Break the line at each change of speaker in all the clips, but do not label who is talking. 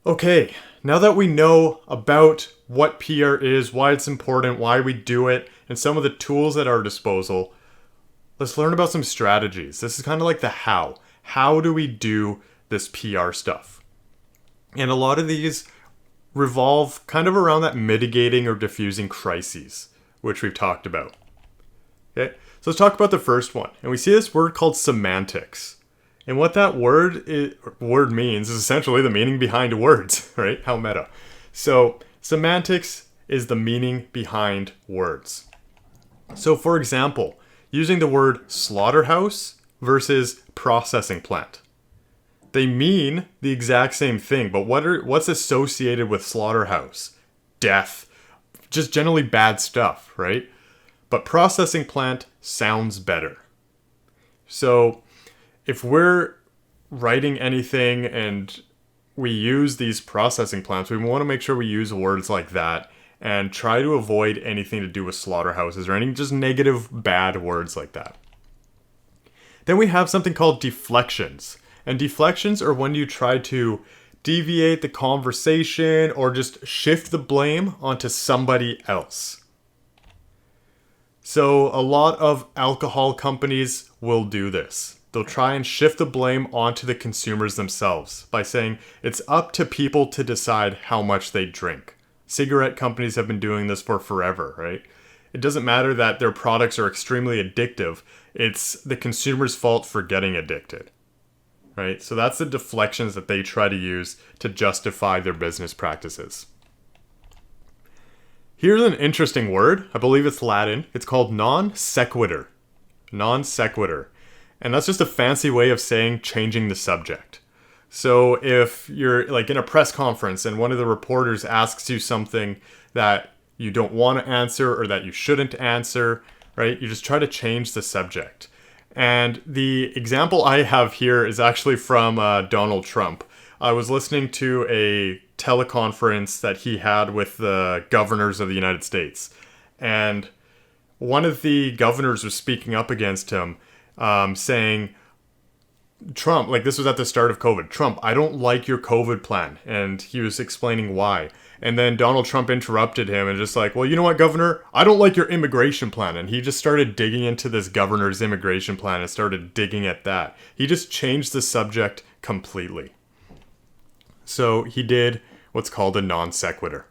Okay, now that we know about what PR is, why it's important, why we do it, and some of the tools at our disposal, let's learn about some strategies. This is kind of like the how. How do we do this PR stuff? And a lot of these revolve kind of around that mitigating or diffusing crises, which we've talked about. Okay, so let's talk about the first one. And we see this word called semantics. And what that word means is essentially the meaning behind words, right? How meta. So semantics is the meaning behind words. So for example, using the word slaughterhouse versus processing plant. They mean the exact same thing, but what's associated with slaughterhouse? Death. Just generally bad stuff, right? But processing plant sounds better. So if we're writing anything and we use these processing plants, we want to make sure we use words like that and try to avoid anything to do with slaughterhouses or any just negative, bad words like that. Then we have something called deflections. And deflections are when you try to deviate the conversation or just shift the blame onto somebody else. So a lot of alcohol companies will do this. They'll try and shift the blame onto the consumers themselves by saying it's up to people to decide how much they drink. Cigarette companies have been doing this for forever, right? It doesn't matter that their products are extremely addictive. It's the consumer's fault for getting addicted, right? So that's the deflections that they try to use to justify their business practices. Here's an interesting word. I believe it's Latin. It's called non-sequitur. Non-sequitur. And that's just a fancy way of saying changing the subject. So if you're like in a press conference and one of the reporters asks you something that you don't want to answer or that you shouldn't answer, right? You just try to change the subject. And the example I have here is actually from Donald Trump. I was listening to a teleconference that he had with the governors of the United States. And one of the governors was speaking up against him, saying, Trump, like this was at the start of COVID, Trump, I don't like your COVID plan. And he was explaining why. And then Donald Trump interrupted him and just like, well, you know what, Governor? I don't like your immigration plan. And he just started digging into this governor's immigration plan and started digging at that. He just changed the subject completely. So he did what's called a non sequitur.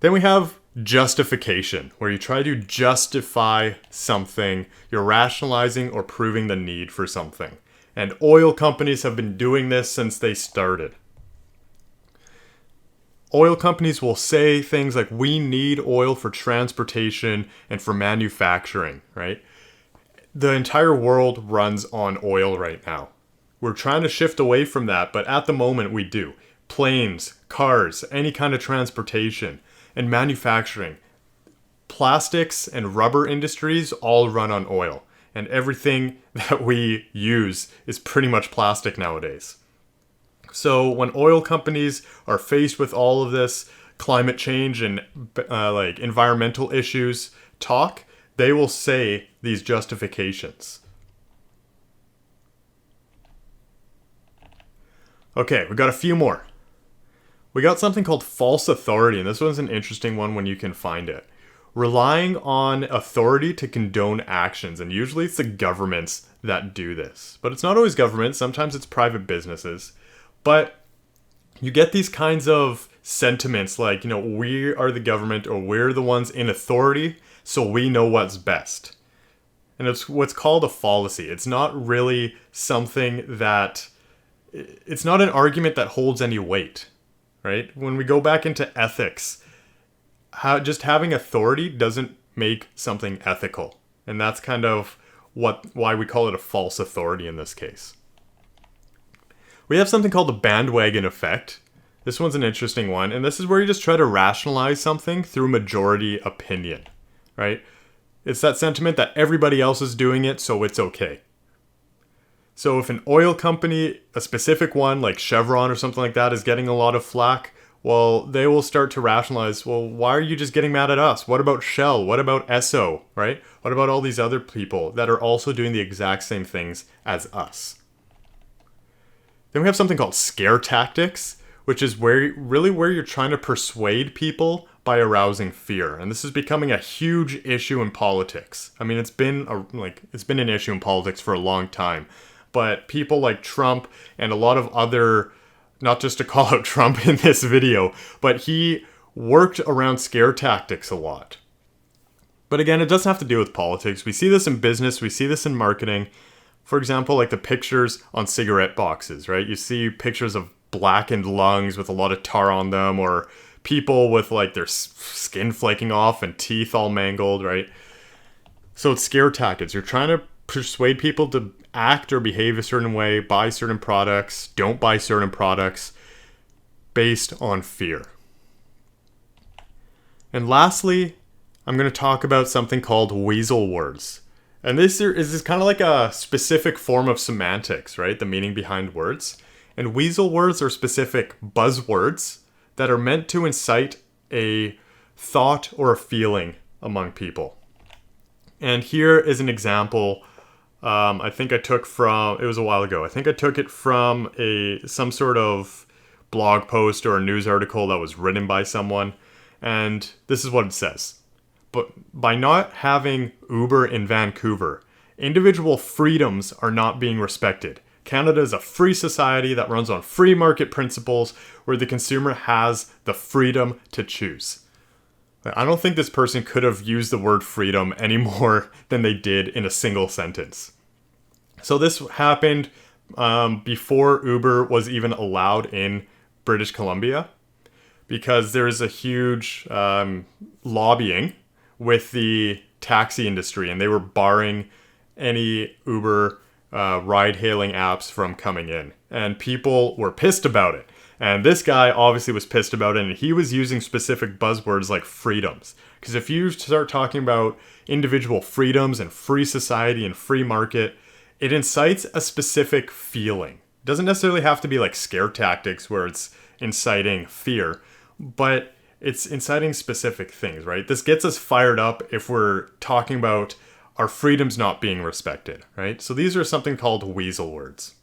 Then we have justification, where you try to justify something. You're rationalizing or proving the need for something. And oil companies have been doing this since they started. Oil companies will say things like, we need oil for transportation and for manufacturing, right? The entire world runs on oil right now. We're trying to shift away from that, but at the moment we do. Planes, cars, any kind of transportation, and manufacturing. Plastics and rubber industries all run on oil. And everything that we use is pretty much plastic nowadays. So when oil companies are faced with all of this climate change and like environmental issues talk, they will say these justifications. Okay, we got a few more. We got something called false authority, and this one's an interesting one when you can find it. Relying on authority to condone actions, and usually it's the governments that do this. But it's not always governments, sometimes it's private businesses. But you get these kinds of sentiments like, you know, we are the government or we're the ones in authority, so we know what's best. And it's what's called a fallacy. It's not really something that... It's not an argument that holds any weight, right? When we go back into ethics, just having authority doesn't make something ethical. And that's kind of why we call it a false authority in this case. We have something called the bandwagon effect. This one's an interesting one. And this is where you just try to rationalize something through majority opinion, right? It's that sentiment that everybody else is doing it, so it's okay. So if an oil company, a specific one like Chevron or something like that, is getting a lot of flack, well, they will start to rationalize, well, why are you just getting mad at us? What about Shell? What about Esso, right? What about all these other people that are also doing the exact same things as us? Then we have something called scare tactics, which is where you're trying to persuade people by arousing fear. And this is becoming a huge issue in politics. I mean, it's been an issue in politics for a long time. But people like Trump and a lot of other, not just to call out Trump in this video, but he worked around scare tactics a lot. But again, it doesn't have to do with politics. We see this in business, we see this in marketing. For example, like the pictures on cigarette boxes, right? You see pictures of blackened lungs with a lot of tar on them, or people with like their skin flaking off and teeth all mangled, right? So it's scare tactics. You're trying to persuade people to act or behave a certain way, buy certain products, don't buy certain products, based on fear. And lastly, I'm going to talk about something called Weasel Words. And this is kind of like a specific form of semantics, right? The meaning behind words. And Weasel Words are specific buzzwords that are meant to incite a thought or a feeling among people. And here is an example. I think I took from, it was a while ago. I think I took it from some sort of blog post or a news article that was written by someone. And this is what it says. But by not having Uber in Vancouver, individual freedoms are not being respected. Canada is a free society that runs on free market principles where the consumer has the freedom to choose. I don't think this person could have used the word freedom any more than they did in a single sentence. So this happened before Uber was even allowed in British Columbia, because there is a huge lobbying with the taxi industry, and they were barring any Uber ride-hailing apps from coming in. And people were pissed about it. And this guy obviously was pissed about it, and he was using specific buzzwords like freedoms. Because if you start talking about individual freedoms and free society and free market, it incites a specific feeling. It doesn't necessarily have to be like scare tactics where it's inciting fear, but it's inciting specific things, right? This gets us fired up if we're talking about our freedoms not being respected, right? So these are something called Weasel Words.